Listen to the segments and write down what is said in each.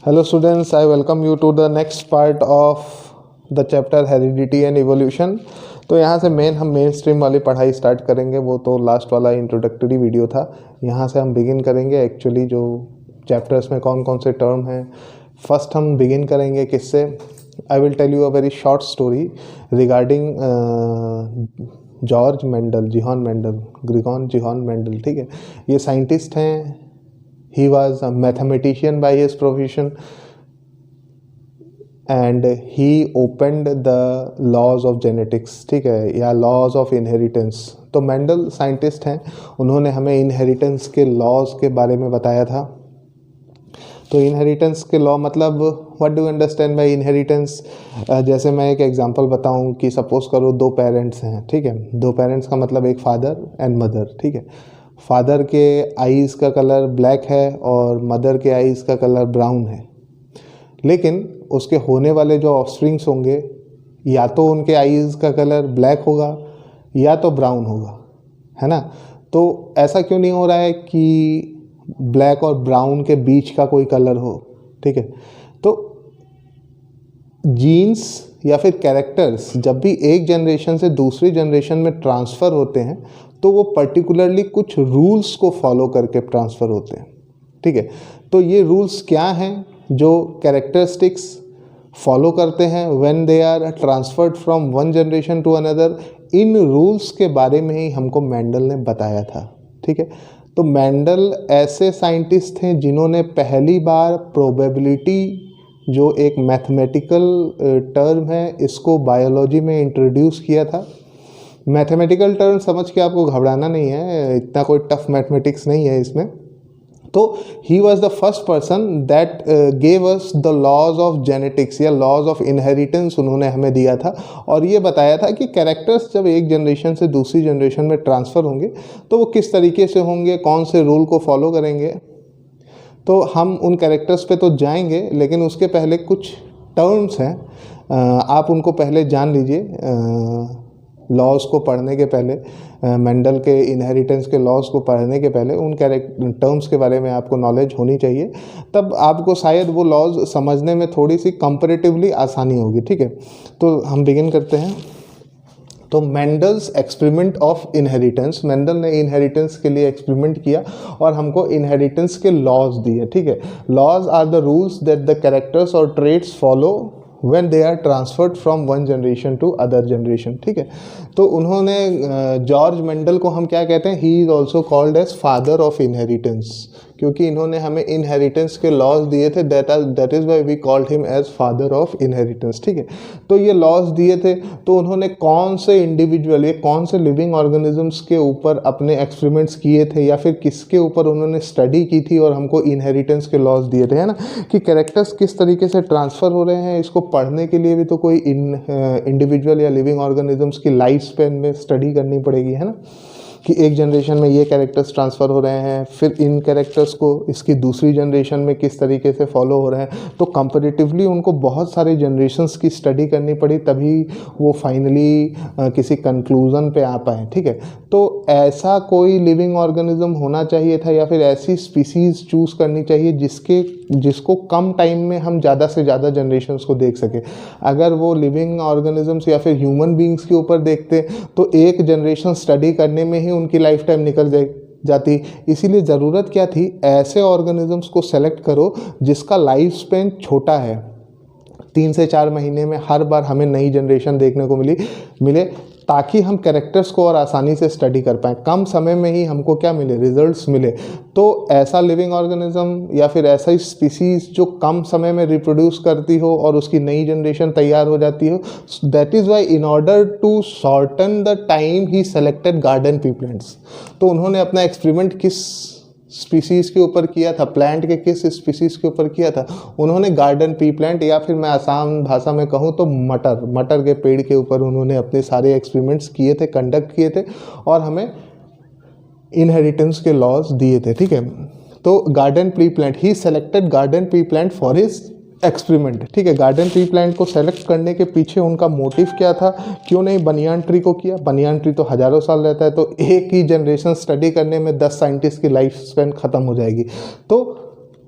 Hello students, I welcome you to the next part of the chapter heredity and evolution। तो यहाँ से हम main stream वाली पढ़ाई स्टार्ट करेंगे। वो तो लास्ट वाला इंट्रोडक्टरी वीडियो था। यहाँ से हम बिगिन करेंगे एक्चुअली जो चैप्टर्स में कौन कौन से टर्म हैं। फर्स्ट हम बिगिन करेंगे किससे? I will tell you a very short story regarding George Mendel, Johann Mendel, Gregor Johann Mendel. ठीक है, ये साइंटिस्ट हैं। He was a mathematician by his profession and he opened the laws of genetics, ठीक है, या laws of inheritance। तो Mendel scientist हैं, उन्होंने हमें इनहेरिटेंस के लॉज के बारे में बताया था। तो इनहेरिटेंस के लॉ मतलब what do understand by inheritance? जैसे मैं एक एग्जांपल बताऊं कि सपोज करो दो पेरेंट्स हैं, ठीक है। दो पेरेंट्स का मतलब एक फादर एंड मदर, ठीक है। फादर के आईज़ का कलर ब्लैक है और मदर के आईज़ का कलर ब्राउन है, लेकिन उसके होने वाले जो ऑफस्प्रिंग्स होंगे या तो उनके आईज़ का कलर ब्लैक होगा या तो ब्राउन होगा, है ना। तो ऐसा क्यों नहीं हो रहा है कि ब्लैक और ब्राउन के बीच का कोई कलर हो, ठीक है। तो जीन्स या फिर कैरेक्टर्स जब भी एक जनरेशन से दूसरी जनरेशन में ट्रांसफ़र होते हैं तो वो पर्टिकुलरली कुछ रूल्स को फॉलो करके ट्रांसफ़र होते हैं, ठीक है। तो ये रूल्स क्या हैं जो कैरेक्टरिस्टिक्स फॉलो करते हैं when they are transferred from one generation to another? इन रूल्स के बारे में ही हमको मेंडल ने बताया था, ठीक है। तो मेंडल ऐसे साइंटिस्ट हैं जिन्होंने पहली बार प्रोबेबिलिटी, जो एक मैथमेटिकल टर्म है, इसको बायोलॉजी में इंट्रोड्यूस किया था। मैथमेटिकल टर्म समझ के आपको घबराना नहीं है, इतना कोई टफ मैथमेटिक्स नहीं है इसमें। तो he was the first person that gave us the laws of genetics या लॉज ऑफ इनहेरिटेंस उन्होंने हमें दिया था, और ये बताया था कि कैरेक्टर्स जब एक जनरेशन से दूसरी जनरेशन में ट्रांसफ़र होंगे तो वो किस तरीके से होंगे, कौन से रूल को फॉलो करेंगे। तो हम उन कैरेक्टर्स पे तो जाएंगे, लेकिन उसके पहले कुछ टर्म्स हैं, आप उनको पहले जान लीजिए। लॉज को पढ़ने के पहले, मेंडल के इनहेरिटेंस के लॉज को पढ़ने के पहले उन टर्म्स के बारे में आपको नॉलेज होनी चाहिए, तब आपको शायद वो लॉज समझने में थोड़ी सी कंपैरेटिवली आसानी होगी, ठीक है। तो हम बिगिन करते हैं। तो Mendel's experiment of inheritance, Mendel ने इनहेरिटेंस के लिए एक्सपेरिमेंट किया और हमको इनहेरिटेंस के लॉज दिए, ठीक है। Laws are the rules that the characters और traits follow when they are transferred from one generation to other generation, ठीक है। तो उन्होंने जॉर्ज मेंडल को हम क्या कहते हैं? He is also called as father of inheritance, क्योंकि इन्होंने हमें इनहेरिटेंस के लॉज दिए थे। That is why we called him as father of inheritance, ठीक है। तो ये लॉज दिए थे, तो उन्होंने कौन से इंडिविजुअल, ये कौन से लिविंग ऑर्गेनिजम्स के ऊपर अपने एक्सपेरिमेंट्स किए थे या फिर किसके ऊपर उन्होंने स्टडी की थी और हमको इनहेरिटेंस के लॉज दिए थे, है ना, कि कैरेक्टर्स किस तरीके से ट्रांसफ़र हो रहे हैं। इसको पढ़ने के लिए भी तो कोई इंडिविजुअल या लिविंग ऑर्गेनिजम्स की लाइफ स्पेन में स्टडी करनी पड़ेगी, है ना, कि एक जनरेशन में ये कैरेक्टर्स ट्रांसफ़र हो रहे हैं, फिर इन कैरेक्टर्स को इसकी दूसरी जनरेशन में किस तरीके से फॉलो हो रहे हैं। तो कंपैरेटिवली उनको बहुत सारे जनरेशन्स की स्टडी करनी पड़ी, तभी वो फाइनली किसी कंक्लूज़न पे आ पाए, ठीक है। तो ऐसा कोई लिविंग ऑर्गेनिज्म होना चाहिए था या फिर ऐसी स्पीसीज़ चूज़ करनी चाहिए जिसको कम टाइम में हम ज़्यादा से ज़्यादा जनरेशन्स को देख सके। अगर वो लिविंग ऑर्गेनिजम्स या फिर ह्यूमन बींग्स के ऊपर देखते तो एक जनरेशन स्टडी करने में ही उनकी लाइफ टाइम निकल जाती। इसीलिए ज़रूरत क्या थी? ऐसे ऑर्गेनिजम्स को सेलेक्ट करो जिसका लाइफ स्पेन छोटा है, 3 से 4 महीने में हर बार हमें नई जनरेशन देखने को मिले, ताकि हम कैरेक्टर्स को और आसानी से स्टडी कर पाएँ, कम समय में ही हमको क्या मिले, रिजल्ट्स मिले। तो ऐसा लिविंग ऑर्गेनिज्म या फिर ऐसा स्पीसीज़ जो कम समय में रिप्रोड्यूस करती हो और उसकी नई जनरेशन तैयार हो जाती हो। That is why in order to shorten the time he selected garden pea plants. तो उन्होंने अपना एक्सपेरिमेंट किस स्पीसीज़ के ऊपर किया था, प्लांट के किस स्पीसीज़ के ऊपर किया था? उन्होंने गार्डन पी प्लांट, या फिर मैं आसान भाषा में कहूँ तो मटर के पेड़ के ऊपर उन्होंने अपने सारे एक्सपेरिमेंट्स किए थे, कंडक्ट किए थे, और हमें इनहेरिटेंस के लॉज दिए थे, ठीक है। तो garden pea plant, he selected garden P plant for his experiment, ठीक है। गार्डन ट्री प्लांट को सेलेक्ट करने के पीछे उनका मोटिव क्या था? क्यों नहीं बनियान ट्री को किया? बनियान ट्री तो हज़ारों साल रहता है, तो एक ही जनरेशन स्टडी करने में 10 साइंटिस्ट की लाइफ स्पेन ख़त्म हो जाएगी। तो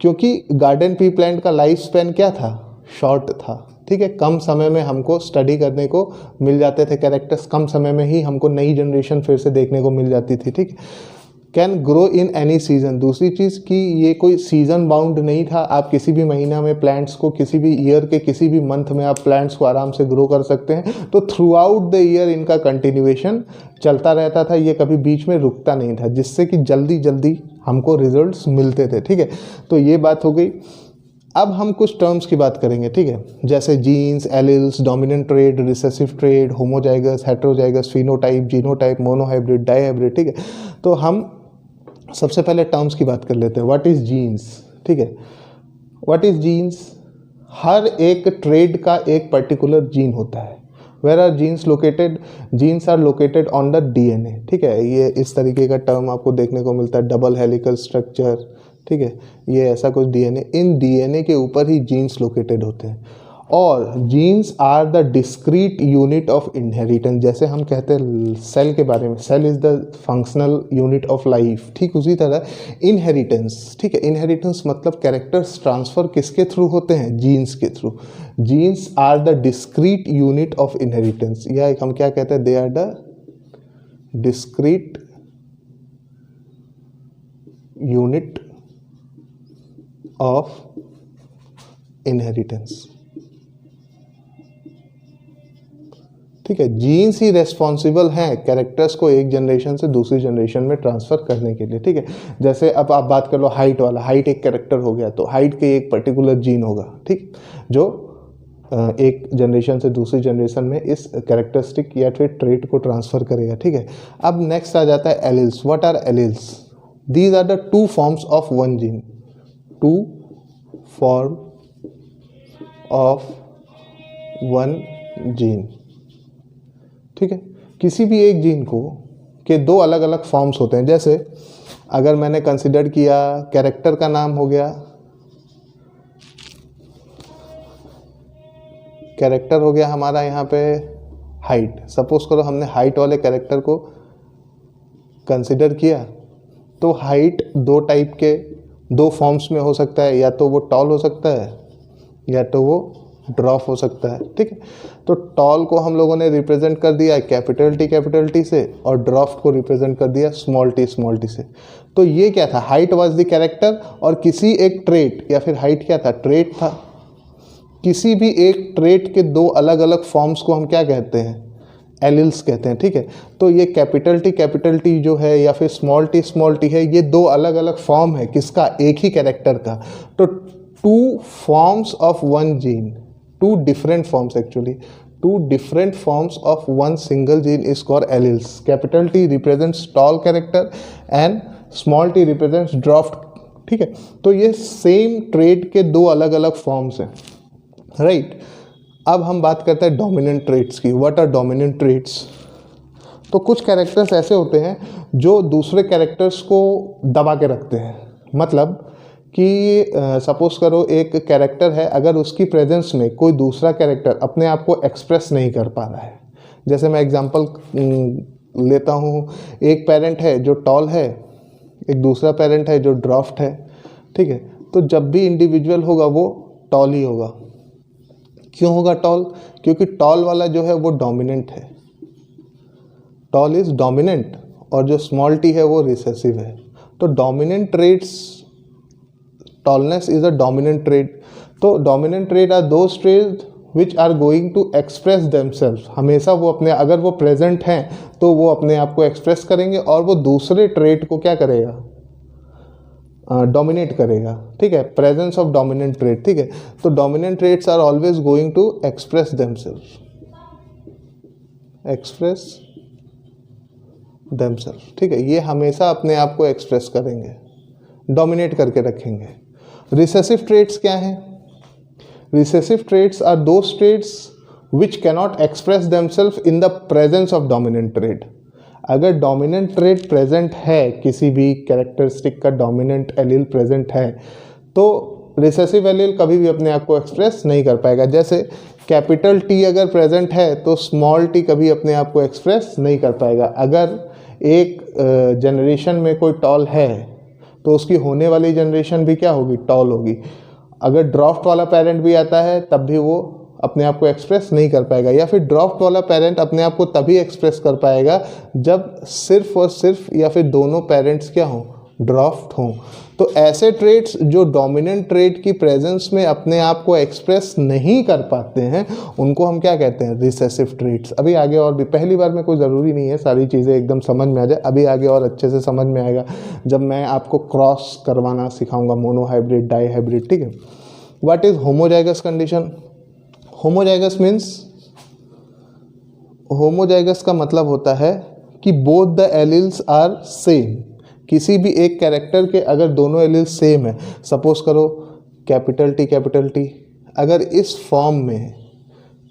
क्योंकि गार्डन पी प्लांट का लाइफ स्पैन क्या था, शॉर्ट था, ठीक है। कम समय में हमको स्टडी करने को मिल जाते थे कैरेक्टर्स, कम समय में ही हमको नई जनरेशन फिर से देखने को मिल जाती थी, ठीक है। Can grow in any season, दूसरी चीज़ कि ये कोई सीजन बाउंड नहीं था, आप किसी भी महीना में प्लांट्स को, किसी भी ईयर के किसी भी मंथ में आप प्लांट्स को आराम से ग्रो कर सकते हैं। तो थ्रू आउट द ईयर इनका कंटिन्यूएशन चलता रहता था, ये कभी बीच में रुकता नहीं था, जिससे कि जल्दी जल्दी हमको रिजल्ट्स मिलते थे, ठीक है। तो ये बात हो गई। अब हम कुछ टर्म्स की बात करेंगे, ठीक है, जैसे genes, alleles, dominant trait, recessive trait, homozygous, heterozygous, phenotype, genotype, monohybrid, dihybrid, ठीक है। तो हम सबसे पहले टर्म्स की बात कर लेते हैं। व्हाट इज जीन्स, ठीक है। व्हाट इज जीन्स, हर एक ट्रेड का एक पर्टिकुलर जीन होता है। Where are genes located, genes are located on the DNA, ठीक है। ये इस तरीके का टर्म आपको देखने को मिलता है, डबल हेलिकल स्ट्रक्चर, ठीक है, ये ऐसा कुछ डीएनए, इन डीएनए के ऊपर ही जीन्स लोकेटेड होते हैं। और genes are the discrete unit of inheritance, जैसे हम कहते हैं सेल के बारे में, cell is the functional unit of life, ठीक उसी तरह इनहेरिटेंस, ठीक है। इनहेरिटेंस मतलब कैरेक्टर्स ट्रांसफर किसके थ्रू होते हैं, जीन्स के थ्रू। Genes are the discrete unit of inheritance, या हम क्या कहते हैं, they are the discrete unit of inheritance, ठीक है। जीन्स ही रेस्पॉन्सिबल हैं कैरेक्टर्स को एक जनरेशन से दूसरी जनरेशन में ट्रांसफ़र करने के लिए, ठीक है। जैसे अब आप बात कर लो हाइट वाला, हाइट एक कैरेक्टर हो गया, तो हाइट के एक पर्टिकुलर जीन होगा, ठीक, जो एक जनरेशन से दूसरी जनरेशन में इस कैरेक्टरिस्टिक या फिर ट्रेट को ट्रांसफ़र करेगा, ठीक है। अब नेक्स्ट आ जाता है alleles. What are alleles, these are the two forms of one gene, two form of one gene, ठीक है। किसी भी एक जीन को के दो अलग अलग फॉर्म्स होते हैं। जैसे अगर मैंने कंसिडर किया, कैरेक्टर का नाम हो गया, कैरेक्टर हो गया हमारा यहाँ पे हाइट। सपोज करो हमने हाइट वाले कैरेक्टर को कंसिडर किया, तो हाइट दो टाइप के, दो फॉर्म्स में हो सकता है, या तो वो टॉल हो सकता है या तो वो ड्रॉप हो सकता है, ठीक है। तो टॉल को हम लोगों ने रिप्रेजेंट कर दिया कैपिटल टी से, और ड्रॉप को रिप्रेजेंट कर दिया स्मॉल टी से। तो ये क्या था, हाइट वाज द कैरेक्टर, और किसी एक ट्रेट, या फिर हाइट क्या था, ट्रेट था। किसी भी एक ट्रेट के दो अलग अलग फॉर्म्स को हम क्या कहते हैं, एलिल्स कहते हैं, ठीक है। तो ये कैपिटल टी जो है, या फिर स्मॉल टी है, ये दो अलग अलग फॉर्म है किसका, एक ही कैरेक्टर का। तो to forms of one gene, two different forms actually, two different forms of one single gene is called alleles. Capital T represents tall character and small t represents dwarf, ठीक है। तो ये same trait के दो अलग अलग forms हैं, right. अब हम बात करते हैं डोमिनेंट ट्रेट्स की। व्हाट आर डोमिनेंट ट्रेट्स, तो कुछ कैरेक्टर्स ऐसे होते हैं जो दूसरे कैरेक्टर्स को दबा के रखते हैं। मतलब कि सपोज करो एक कैरेक्टर है, अगर उसकी प्रेजेंस में कोई दूसरा कैरेक्टर अपने आप को एक्सप्रेस नहीं कर पा रहा है। जैसे मैं एग्जांपल लेता हूँ, एक पेरेंट है जो टॉल है, एक दूसरा पेरेंट है जो ड्वार्फ है, ठीक है। तो जब भी इंडिविजुअल होगा वो टॉल ही होगा। क्यों होगा टॉल, क्योंकि टॉल वाला जो है वो डोमिनेंट है, टॉल इज डोमिनेंट, और जो स्मॉल टी है वो रिसेसिव है। तो dominant traits, tallness is a dominant trait. तो dominant trait are those trait which are going to express themselves, हमेशा वो अपने, अगर वो प्रेजेंट हैं तो वो अपने आप को एक्सप्रेस करेंगे, और वो दूसरे ट्रेट को क्या करेगा, डोमिनेट करेगा, ठीक है। प्रेजेंस ऑफ डोमिनेंट ट्रेट, ठीक है। तो dominant traits are always going to express themselves, express themselves, ठीक है। ये हमेशा अपने आप को एक्सप्रेस करेंगे, डोमिनेट करके रखेंगे। रिसेसिव ट्रेट्स क्या हैं, recessive traits are those traits which cannot express themselves in the presence of dominant trait. अगर डोमिनेंट ट्रेट प्रेजेंट है, किसी भी कैरेक्टरिस्टिक का डोमिनेंट एलील प्रेजेंट है, तो रिसेसिव एलील कभी भी अपने आप को एक्सप्रेस नहीं कर पाएगा। जैसे कैपिटल टी अगर प्रेजेंट है तो स्मॉल टी कभी अपने आप को एक्सप्रेस नहीं कर पाएगा। अगर एक जनरेशन में कोई टॉल है तो उसकी होने वाली जनरेशन भी क्या होगी, टॉल होगी। अगर ड्राफ्ट वाला पेरेंट भी आता है तब भी वो अपने आप को एक्सप्रेस नहीं कर पाएगा, या फिर ड्राफ्ट वाला पेरेंट अपने आप को तभी एक्सप्रेस कर पाएगा जब सिर्फ और सिर्फ या फिर दोनों पेरेंट्स क्या हों, ड्राफ्ट हों। तो ऐसे ट्रेड्स जो डोमिनेंट ट्रेड की प्रेजेंस में अपने आप को एक्सप्रेस नहीं कर पाते हैं उनको हम क्या कहते हैं, रिसेसिव ट्रेड्स। अभी आगे और भी, पहली बार में कोई ज़रूरी नहीं है सारी चीज़ें एकदम समझ में आ जाए, अभी आगे और अच्छे से समझ में आएगा जब मैं आपको क्रॉस करवाना सिखाऊंगा, मोनो हाइब्रिड, डाई हाइब्रिड, ठीक है। What is homozygous condition? Homozygous means, homozygous का मतलब होता है कि both the alleles are same. किसी भी एक कैरेक्टर के अगर दोनों एलील्स सेम है, सपोज करो कैपिटल टी, अगर इस फॉर्म में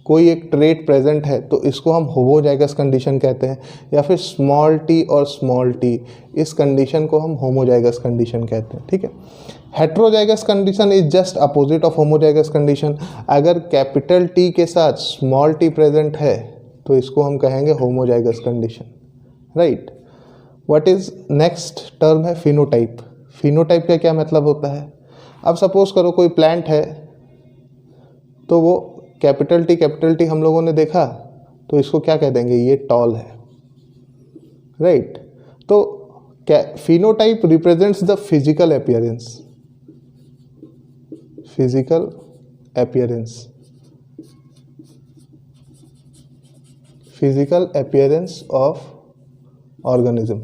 कोई एक ट्रेट प्रेजेंट है तो इसको हम होमोजाइगस कंडीशन कहते हैं, या फिर स्मॉल टी और स्मॉल टी, इस कंडीशन को हम होमोजाइगस कंडीशन कहते हैं, ठीक है। Heterozygous condition is just opposite of homozygous condition. अगर कैपिटल टी के साथ स्मॉल टी प्रेजेंट है तो इसको हम कहेंगे homozygous condition, right. What is next term है, फिनोटाइप। फिनोटाइप का क्या मतलब होता है? अब सपोज करो कोई प्लांट है तो वो कैपिटल टी हम लोगों ने देखा तो इसको क्या कह देंगे, ये टॉल है, राइट। तो phenotype represents the physical appearance, physical appearance, physical appearance of organism.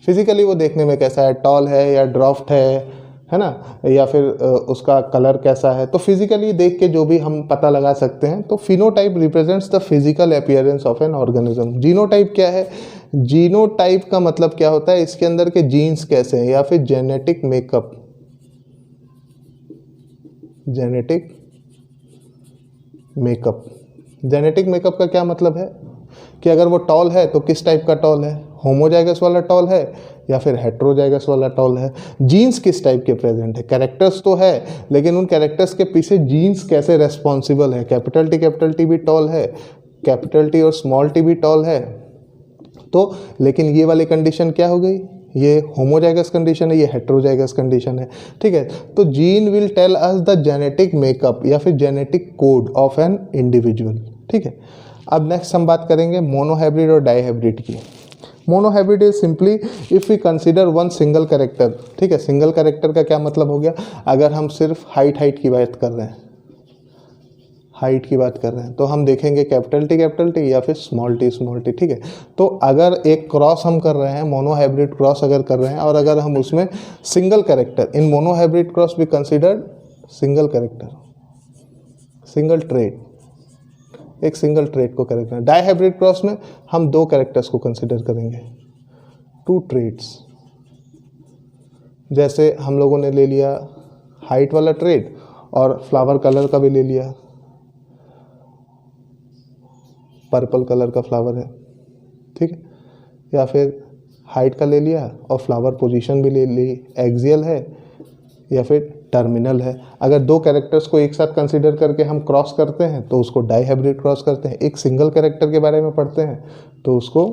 Physically वो देखने में कैसा है, टॉल है या ड्राफ्ट है ना, या फिर उसका कलर कैसा है, तो फिजिकली देख के जो भी हम पता लगा सकते हैं। तो phenotype represents the physical appearance of an organism. Genotype क्या है? जीनोटाइप का मतलब क्या होता है, इसके अंदर के जीन्स कैसे हैं, या फिर genetic makeup. Genetic makeup, genetic makeup का क्या मतलब है कि अगर वो टॉल है तो किस टाइप का टॉल है, होमोजाइगस वाला टॉल है या फिर हेट्रोजाइगस वाला टॉल है। जीन्स किस टाइप के प्रेजेंट है, कैरेक्टर्स तो है लेकिन उन कैरेक्टर्स के पीछे जीन्स कैसे रेस्पॉन्सिबल है। कैपिटल टी भी टॉल है, कैपिटल टी और स्मॉल टी भी टॉल है, तो लेकिन ये वाली कंडीशन क्या हो गई, ये होमोजाइगस कंडीशन है, ये हेट्रोजाइगस कंडीशन है, ठीक है। तो gene will tell us the genetic makeup या फिर genetic code of an individual, ठीक है। अब नेक्स्ट हम बात करेंगे मोनोहाइब्रिड और डाईहाइब्रिड की। Monohybrid is simply if we consider one single character, ठीक है। सिंगल कैरेक्टर का क्या मतलब हो गया, अगर हम सिर्फ हाइट की बात कर रहे हैं, हाइट की बात कर रहे हैं तो हम देखेंगे कैपिटल टी या फिर स्मॉल टी, ठीक है। तो अगर एक क्रॉस हम कर रहे हैं, मोनोहाइब्रिड क्रॉस अगर कर रहे हैं और अगर हम उसमें सिंगल कैरेक्टर, इन मोनोहाइब्रिड क्रॉस भी considered single character, single trait, एक सिंगल ट्रेट को करेक्ट करें। डाईहाइब्रिड क्रॉस में हम दो कैरेक्टर्स को कंसीडर करेंगे, टू ट्रेट्स। जैसे हम लोगों ने ले लिया हाइट वाला ट्रेट और फ्लावर कलर का भी ले लिया, पर्पल कलर का फ्लावर है, ठीक है। या फिर हाइट का ले लिया और फ्लावर पोजीशन भी ले ली, एक्सियल है या फिर टर्मिनल है। अगर दो कैरेक्टर्स को एक साथ कंसीडर करके हम क्रॉस करते हैं तो उसको डाईहाइब्रिड क्रॉस करते हैं। एक सिंगल कैरेक्टर के बारे में पढ़ते हैं तो उसको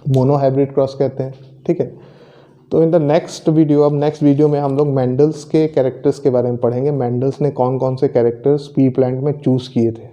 मोनोहाइब्रिड क्रॉस कहते हैं, ठीक है। तो इन द नेक्स्ट वीडियो, अब नेक्स्ट वीडियो में हम लोग मेंडल्स के कैरेक्टर्स के बारे में पढ़ेंगे। मेंडल्स ने कौन कौन से कैरेक्टर्स पी प्लांट में चूज़ किए थे।